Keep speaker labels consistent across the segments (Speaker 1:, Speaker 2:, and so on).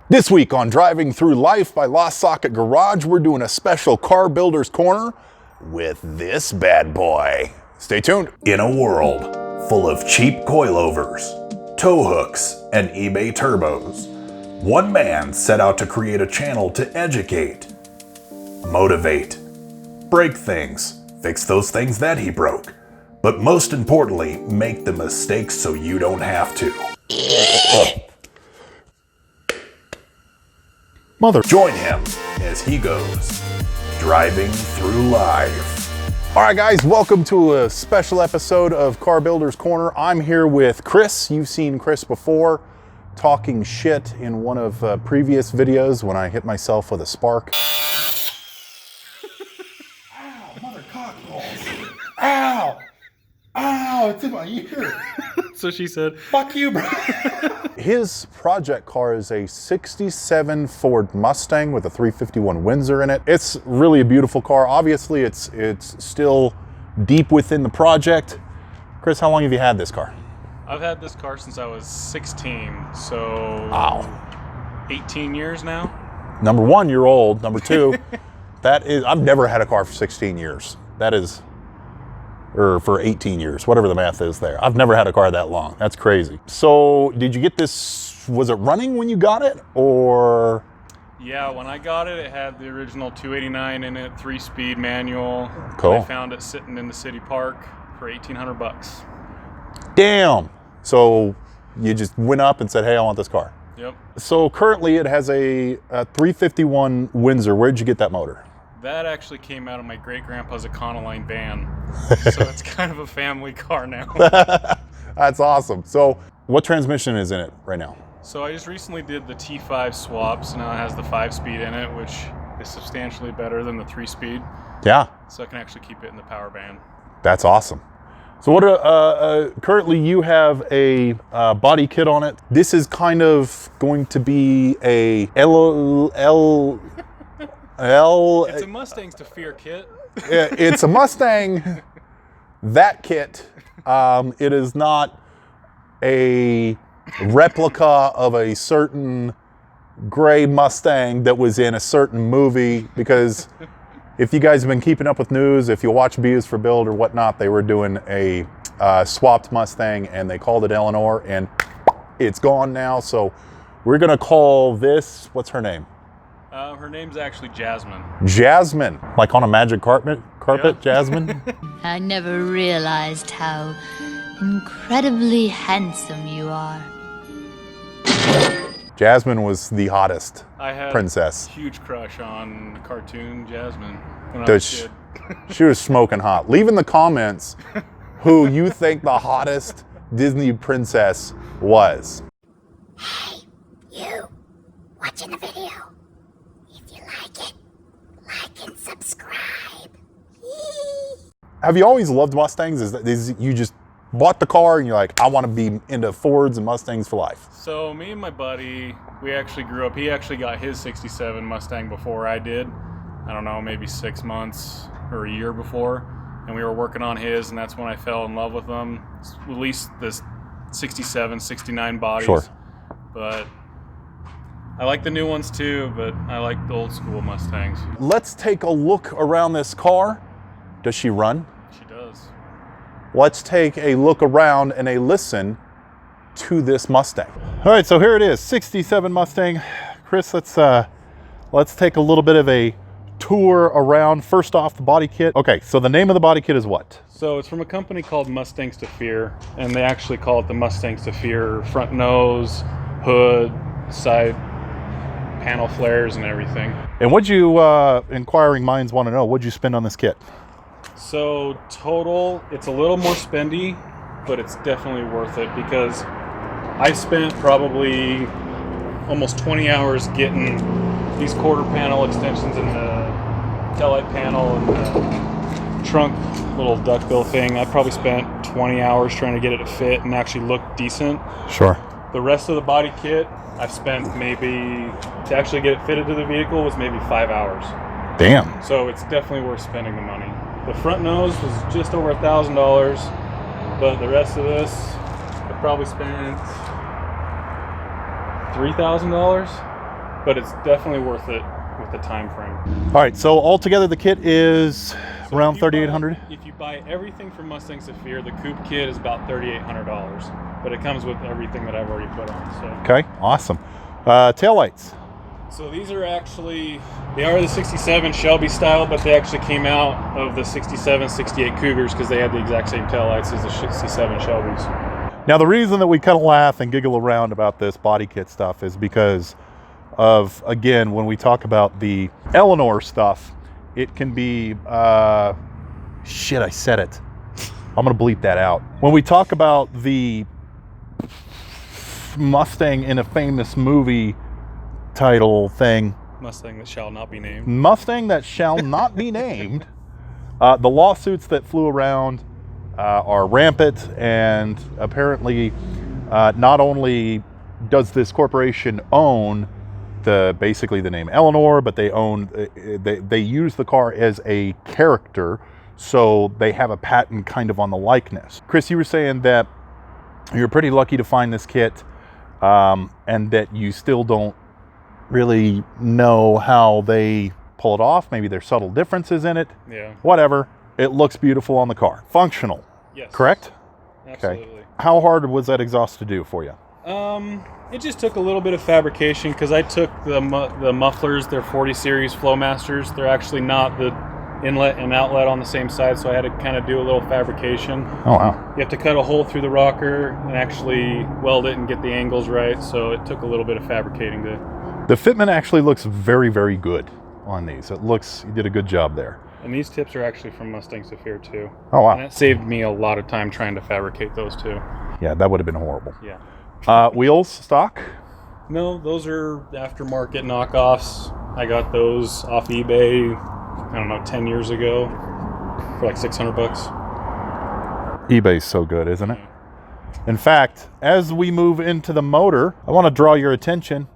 Speaker 1: This week on Driving Through Life by Lost Socket Garage, we're doing a special car builder's corner with this bad boy. Stay tuned. In a world full of cheap coilovers, tow hooks, and eBay turbos, one man set out to create a channel to educate, motivate, break things, fix those things that he broke, but most importantly, make the mistakes so you don't have to. Join him as he goes driving through life. All right, guys, welcome to a special episode of Car Builder's Corner. I'm here with Chris. You've seen Chris before talking shit in one of previous videos when I hit myself with a spark.
Speaker 2: Ow, mother cockballs. Ow! Ow, it's in my ear.
Speaker 3: So she said,
Speaker 2: Fuck you, bro.
Speaker 1: His project car is a 67 Ford Mustang with a 351 Windsor in it. It's really a beautiful car. Obviously, it's still deep within the project. Chris, how long have you had this car?
Speaker 3: I've had this car since I was 16, so
Speaker 1: Wow.
Speaker 3: 18 years now.
Speaker 1: Number one, you're old. Number two, I've never had a car for 16 years. Or for 18 years, whatever the math is there. I've never had a car that long. That's crazy. So did you get this, was it running when you got it, or?
Speaker 3: Yeah, when I got it, it had the original 289 in it, 3-speed manual.
Speaker 1: Cool.
Speaker 3: I found it sitting in the city park for $1,800.
Speaker 1: Damn. So you just went up and said, hey, I want this car.
Speaker 3: Yep.
Speaker 1: So currently it has a 351 Windsor. Where'd you get that motor?
Speaker 3: That actually came out of my great-grandpa's Econoline van. So it's kind of a family car now.
Speaker 1: That's awesome. So what transmission is in it right now?
Speaker 3: So I just recently did the T5 swap, so now it has the 5-speed in it, which is substantially better than the 3-speed.
Speaker 1: Yeah.
Speaker 3: So I can actually keep it in the power band.
Speaker 1: That's awesome. So what? Currently you have a body kit on it. This is kind of going to be a
Speaker 3: It's a Mustang's to Fear kit.
Speaker 1: It's a Mustang, that kit. It is not a replica of a certain gray Mustang that was in a certain movie, because if you guys have been keeping up with news, if you watch B is for Build or whatnot, they were doing a swapped Mustang and they called it Eleanor, and it's gone now. So we're gonna call this, what's her name?
Speaker 3: Her name's actually Jasmine.
Speaker 1: Jasmine, like on a magic carpet,
Speaker 3: Yeah.
Speaker 1: Jasmine.
Speaker 4: I never realized how incredibly handsome you are.
Speaker 1: Jasmine was the hottest
Speaker 3: I had
Speaker 1: princess.
Speaker 3: a huge crush on the cartoon Jasmine when I was a kid.
Speaker 1: She was smoking hot. Leave in the comments who you think the hottest Disney princess was.
Speaker 5: Hey, you, watching the video. If you like it, like and subscribe.
Speaker 1: Have you always loved Mustangs? Is you just bought the car and you're like, I want to be into Fords and Mustangs for life?
Speaker 3: So me and my buddy, we actually grew up. He actually got his 67 Mustang before I did. I don't know, maybe 6 months or a year before. And we were working on his, and that's when I fell in love with them. At least this 67, 69 bodies.
Speaker 1: Sure.
Speaker 3: But I like the new ones too, but I like the old school Mustangs.
Speaker 1: Let's take a look around this car. Does she run?
Speaker 3: She does.
Speaker 1: Let's take a look around and a listen to this Mustang. All right, so here it is, 67 Mustang. Chris, let's take a little bit of a tour around. First off, the body kit. Okay, so the name of the body kit is what?
Speaker 3: So it's from a company called Mustangs to Fear, and they actually call it the Mustangs to Fear front nose, hood, side panel flares, and everything.
Speaker 1: And what'd you, inquiring minds want to know, what'd you spend on this kit?
Speaker 3: So total, it's a little more spendy, but it's definitely worth it because I spent probably almost 20 hours getting these quarter panel extensions in the taillight panel and the trunk little duckbill thing. I probably spent 20 hours trying to get it to fit and actually look decent.
Speaker 1: Sure.
Speaker 3: The rest of the body kit, I've spent maybe, to actually get it fitted to the vehicle, was maybe 5 hours.
Speaker 1: Damn.
Speaker 3: So it's definitely worth spending the money. The front nose was just over $1,000, but the rest of this, I probably spent $3,000. but it's definitely worth it with the time frame.
Speaker 1: All right, so altogether the kit is around $3,800.
Speaker 3: If you buy everything from Mustang Saphir, the Coupe kit is about $3,800, but it comes with everything that I've already put on. So.
Speaker 1: Okay, awesome. Taillights.
Speaker 3: So these are actually, they are the 67 Shelby style, but they actually came out of the 67, 68 Cougars because they had the exact same taillights as the 67 Shelbys.
Speaker 1: Now the reason that we kind of laugh and giggle around about this body kit stuff is because of, again, when we talk about the Eleanor stuff, it can be, shit, I said it. I'm gonna bleep that out. When we talk about the Mustang in a famous movie title thing,
Speaker 3: Mustang that shall not be named.
Speaker 1: Mustang that shall not be named, the lawsuits that flew around are rampant, and apparently not only does this corporation own basically the name Eleanor, but they use the car as a character, so they have a patent kind of on the likeness. Chris, you were saying that you're pretty lucky to find this kit, and that you still don't really know how they pull it off. Maybe there's subtle differences in it.
Speaker 3: Yeah.
Speaker 1: Whatever. It looks beautiful on the car. Functional.
Speaker 3: Yes.
Speaker 1: Correct?
Speaker 3: Absolutely.
Speaker 1: Okay. How hard was that exhaust to do for you?
Speaker 3: It just took a little bit of fabrication because I took the mufflers, they're 40 series Flowmasters. They're actually not the inlet and outlet on the same side, so I had to kind of do a little fabrication.
Speaker 1: Oh, wow.
Speaker 3: You have to cut a hole through the rocker and actually weld it and get the angles right, so it took a little bit of fabricating to...
Speaker 1: The fitment actually looks very, very good on these. It looks, you did a good job there.
Speaker 3: And these tips are actually from Mustang Saphir too.
Speaker 1: Oh, wow.
Speaker 3: And that saved me a lot of time trying to fabricate those too.
Speaker 1: Yeah, that would have been horrible.
Speaker 3: Yeah.
Speaker 1: Wheels, stock?
Speaker 3: No, those are aftermarket knockoffs. I got those off eBay, I don't know, 10 years ago for like $600.
Speaker 1: eBay's so good, isn't it? In fact, as we move into the motor, I want to draw your attention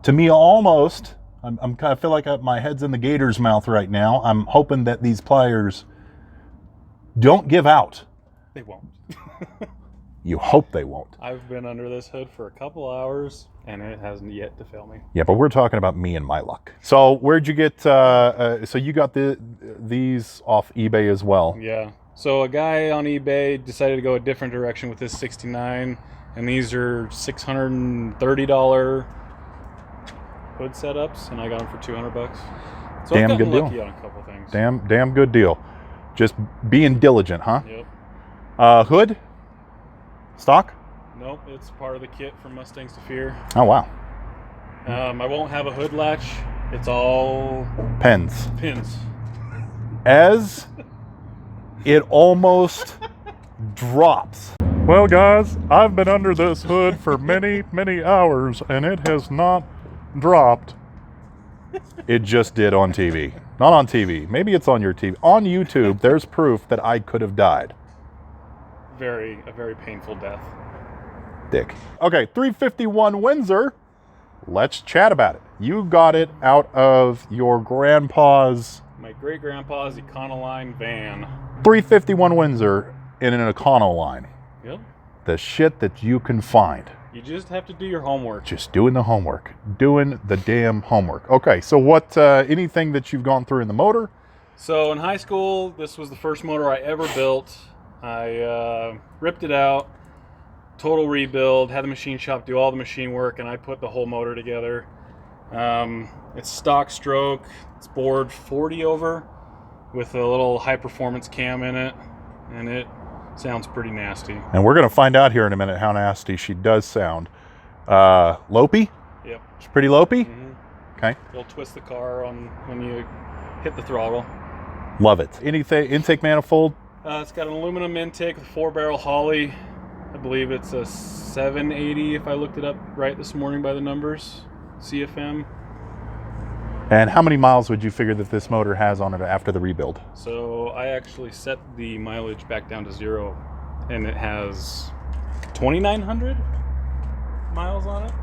Speaker 1: to me almost. I'm kind of feel like my head's in the gator's mouth right now. I'm hoping that these pliers don't give out.
Speaker 3: They won't.
Speaker 1: You hope they won't.
Speaker 3: I've been under this hood for a couple hours and it hasn't yet to fail me.
Speaker 1: Yeah, but we're talking about me and my luck. So where'd you get, so you got these off eBay as well?
Speaker 3: Yeah. So a guy on eBay decided to go a different direction with this 69, and these are $630 hood setups, and I got them for $200. So
Speaker 1: Damn
Speaker 3: I've
Speaker 1: good
Speaker 3: gotten
Speaker 1: deal.
Speaker 3: lucky on a couple things.
Speaker 1: Damn good deal. Just being diligent, huh?
Speaker 3: Yep.
Speaker 1: Hood? Stock?
Speaker 3: Nope, it's part of the kit from Mustang Saphir.
Speaker 1: Oh, wow.
Speaker 3: I won't have a hood latch. It's all
Speaker 1: Pens.
Speaker 3: pins.
Speaker 1: As it almost drops. Well, guys, I've been under this hood for many, many hours, and it has not dropped. It just did on TV. Not on TV. Maybe it's on your TV. On YouTube, there's proof that I could have died.
Speaker 3: A very painful death.
Speaker 1: Dick. Okay, 351 Windsor. Let's chat about it. You got it out of your grandpa's...
Speaker 3: My great-grandpa's Econoline van.
Speaker 1: 351 Windsor in an Econoline.
Speaker 3: Yep.
Speaker 1: The shit that you can find.
Speaker 3: You just have to do your homework.
Speaker 1: Just doing the homework. Doing the damn homework. Okay, so what, anything that you've gone through in the motor?
Speaker 3: So in high school, this was the first motor I ever built. I ripped it out, total rebuild, had the machine shop do all the machine work, and I put the whole motor together. It's stock stroke. It's bored 40 over with a little high performance cam in it, and it sounds pretty nasty.
Speaker 1: And we're going to find out here in a minute how nasty she does sound. Lopey?
Speaker 3: Yep.
Speaker 1: It's pretty lopey?
Speaker 3: Mm-hmm.
Speaker 1: Okay.
Speaker 3: You'll twist the car on when you hit the throttle.
Speaker 1: Love it. Anything, intake manifold?
Speaker 3: It's got an aluminum intake with 4-barrel Holley. I believe it's a 780 if I looked it up right this morning by the numbers. CFM.
Speaker 1: And how many miles would you figure that this motor has on it after the rebuild?
Speaker 3: So I actually set the mileage back down to 0, and it has 2,900 miles on it.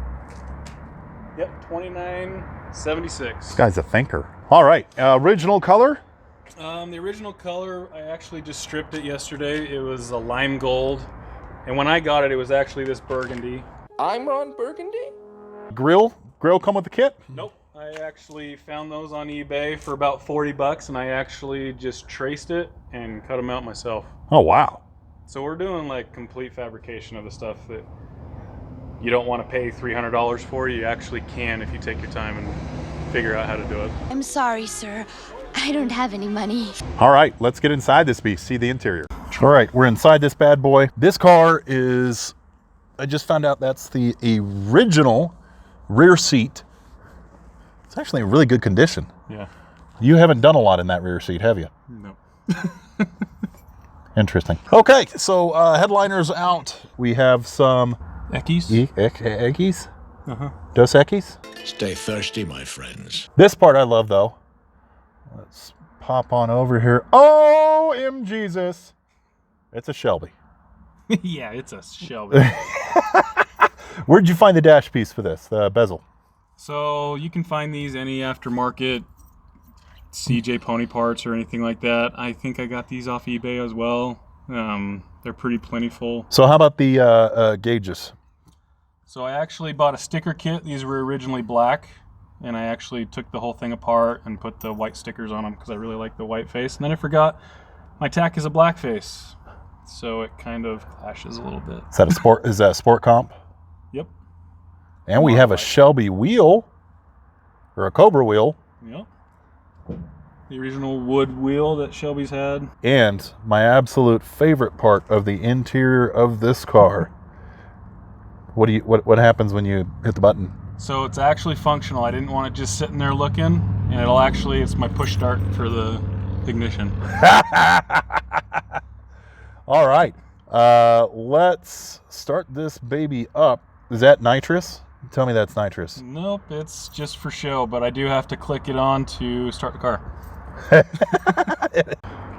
Speaker 3: Yep, 2976.
Speaker 1: This guy's a thinker. All right, original color?
Speaker 3: The original color, I actually just stripped it yesterday. It was a lime gold, and when I got it, it was actually this burgundy.
Speaker 6: I'm Ron Burgundy?
Speaker 1: Grill come with the kit?
Speaker 3: Nope. I actually found those on eBay for about 40 bucks, and I actually just traced it and cut them out myself.
Speaker 1: Oh, wow.
Speaker 3: So we're doing like complete fabrication of the stuff that you don't want to pay $300 for. You actually can if you take your time and figure out how to do it.
Speaker 6: I'm sorry, sir. I don't have any money.
Speaker 1: All right, let's get inside this beast, see the interior. All right, we're inside this bad boy. This car is, I just found out that's the original rear seat. It's actually in really good condition.
Speaker 3: Yeah.
Speaker 1: You haven't done a lot in that rear seat, have you?
Speaker 3: No.
Speaker 1: Interesting. Okay, so headliners out. We have some
Speaker 3: Eckies?
Speaker 1: Eckies?
Speaker 3: Uh-huh.
Speaker 1: Dos Equis?
Speaker 7: Stay thirsty, my friends.
Speaker 1: This part I love, though. Let's pop on over here. Oh, Jesus. It's a Shelby.
Speaker 3: Yeah, it's a Shelby.
Speaker 1: Where'd you find the dash piece for this, the bezel?
Speaker 3: So you can find these any aftermarket CJ Pony parts or anything like that. I think I got these off eBay as well. They're pretty plentiful.
Speaker 1: So how about the gauges?
Speaker 3: So I actually bought a sticker kit. These were originally black, and I actually took the whole thing apart and put the white stickers on them because I really like the white face. And then I forgot my tack is a black face, so it kind of clashes a little bit.
Speaker 1: Is that a sport? Is that a sport comp?
Speaker 3: Yep.
Speaker 1: And we have a Shelby wheel, or a Cobra wheel.
Speaker 3: Yep. The original wood wheel that Shelby's had.
Speaker 1: And my absolute favorite part of the interior of this car. What happens when you hit the button?
Speaker 3: So it's actually functional. I didn't want it just sitting there looking, and it's my push start for the ignition.
Speaker 1: All right, let's start this baby up. Is that nitrous? Tell me that's nitrous.
Speaker 3: Nope, it's just for show, but I do have to click it on to start the car.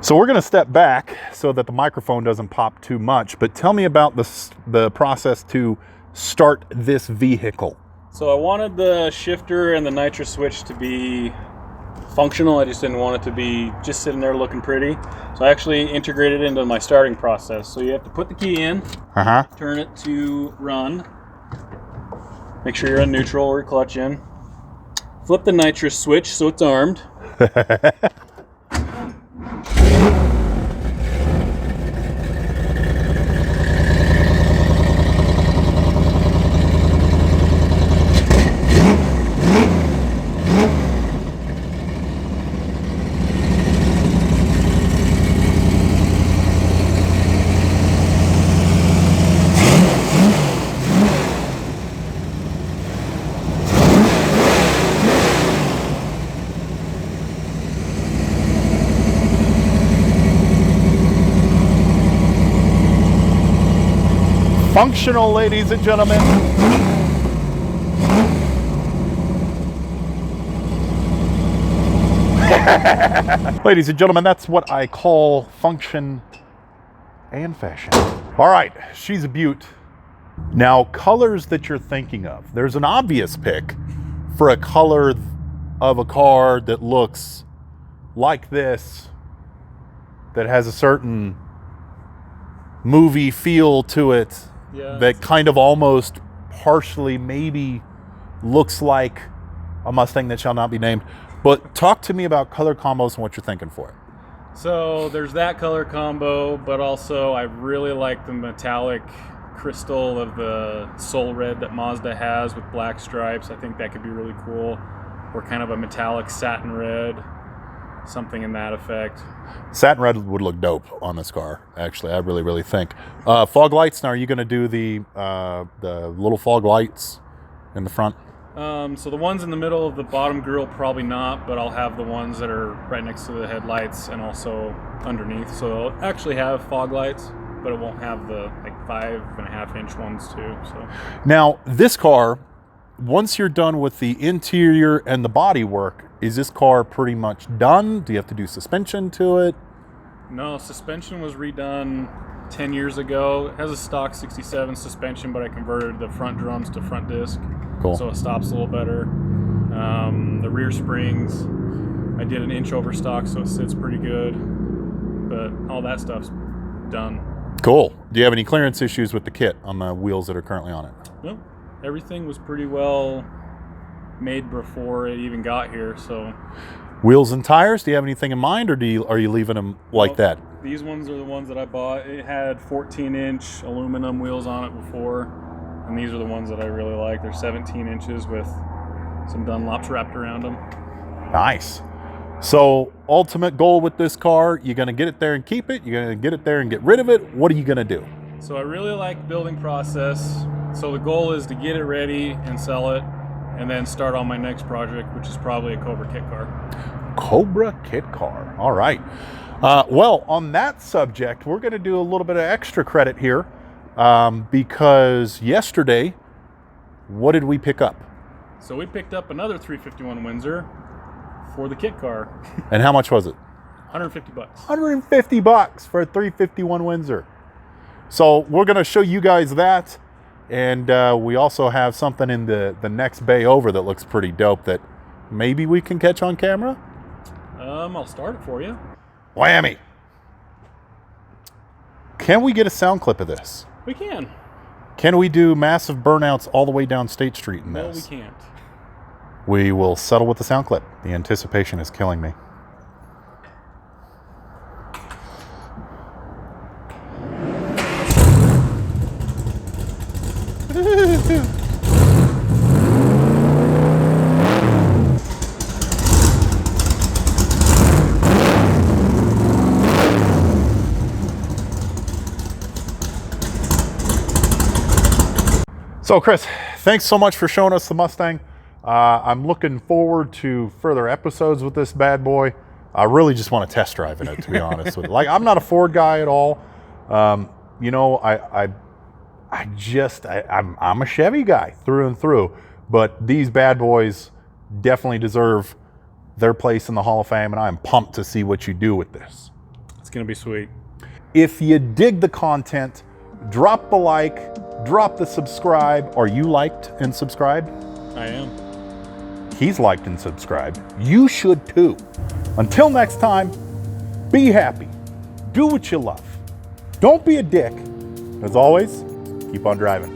Speaker 1: So we're going to step back so that the microphone doesn't pop too much, but tell me about the process to start this vehicle.
Speaker 3: So I wanted the shifter and the nitro switch to be functional. I just didn't want it to be just sitting there looking pretty. So I actually integrated it into my starting process. So you have to put the key in, turn it to run, make sure you're in neutral or clutch in, flip the nitro switch so it's armed.
Speaker 1: Functional, ladies and gentlemen. Ladies and gentlemen, that's what I call function and fashion. All right, she's a beaut. Now, colors that you're thinking of. There's an obvious pick for a color of a car that looks like this, that has a certain movie feel to it.
Speaker 3: Yeah,
Speaker 1: that kind of almost partially maybe looks like a Mustang that shall not be named. But talk to me about color combos and what you're thinking for it.
Speaker 3: So there's that color combo, but also I really like the metallic crystal of the Soul Red that Mazda has with black stripes. I think that could be really cool. Or kind of a metallic satin red, something in that effect.
Speaker 1: Satin red would look dope on this car, actually. I really think. Fog lights, now are you going to do the little fog lights in the front?
Speaker 3: So the ones in the middle of the bottom grille, probably not, but I'll have the ones that are right next to the headlights and also underneath. So it'll actually have fog lights, but it won't have the 5.5-inch ones too. So
Speaker 1: now this car, once you're done with the interior and the body work, is this car pretty much done? Do you have to do suspension to it?
Speaker 3: No, suspension was redone 10 years ago. It has a stock 67 suspension, but I converted the front drums to front disc.
Speaker 1: Cool.
Speaker 3: So it stops a little better. The rear springs, I did an inch over stock, so it sits pretty good. But all that stuff's done.
Speaker 1: Cool. Do you have any clearance issues with the kit on the wheels that are currently on it?
Speaker 3: Nope. Everything was pretty well made before it even got here, so.
Speaker 1: Wheels and tires, do you have anything in mind, or are you leaving them like that?
Speaker 3: These ones are the ones that I bought. It had 14-inch aluminum wheels on it before, and these are the ones that I really like. They're 17 inches with some Dunlops wrapped around them.
Speaker 1: Nice. So, ultimate goal with this car, you're going to get it there and keep it? You're going to get it there and get rid of it? What are you going to do?
Speaker 3: So I really like building process. So the goal is to get it ready and sell it, and then start on my next project, which is probably a Cobra kit car.
Speaker 1: Cobra kit car. All right. Well, on that subject, we're going to do a little bit of extra credit here because yesterday, what did we pick up?
Speaker 3: So we picked up another 351 Windsor for the kit car.
Speaker 1: And how much was it?
Speaker 3: 150 bucks.
Speaker 1: 150 bucks for a 351 Windsor. So we're going to show you guys that. And we also have something in the next bay over that looks pretty dope that maybe we can catch on camera.
Speaker 3: I'll start it for you.
Speaker 1: Whammy. Can we get a sound clip of this?
Speaker 3: We can.
Speaker 1: Can we do massive burnouts all the way down State Street in
Speaker 3: No,
Speaker 1: this?
Speaker 3: we can't.
Speaker 1: We will settle with the sound clip. The anticipation is killing me. So Chris, thanks so much for showing us the Mustang. I'm looking forward to further episodes with this bad boy. I really just want to test drive in it, to be honest with you. Like, I'm not a Ford guy at all. You know, I'm a Chevy guy through and through, but these bad boys definitely deserve their place in the Hall of Fame, and I'm pumped to see what you do with this.
Speaker 3: It's gonna be sweet.
Speaker 1: If you dig the content, drop the like, drop the subscribe. Are you liked and subscribed?
Speaker 3: I am.
Speaker 1: He's liked and subscribed. You should too. Until next time, be happy. Do what you love. Don't be a dick. As always, keep on driving.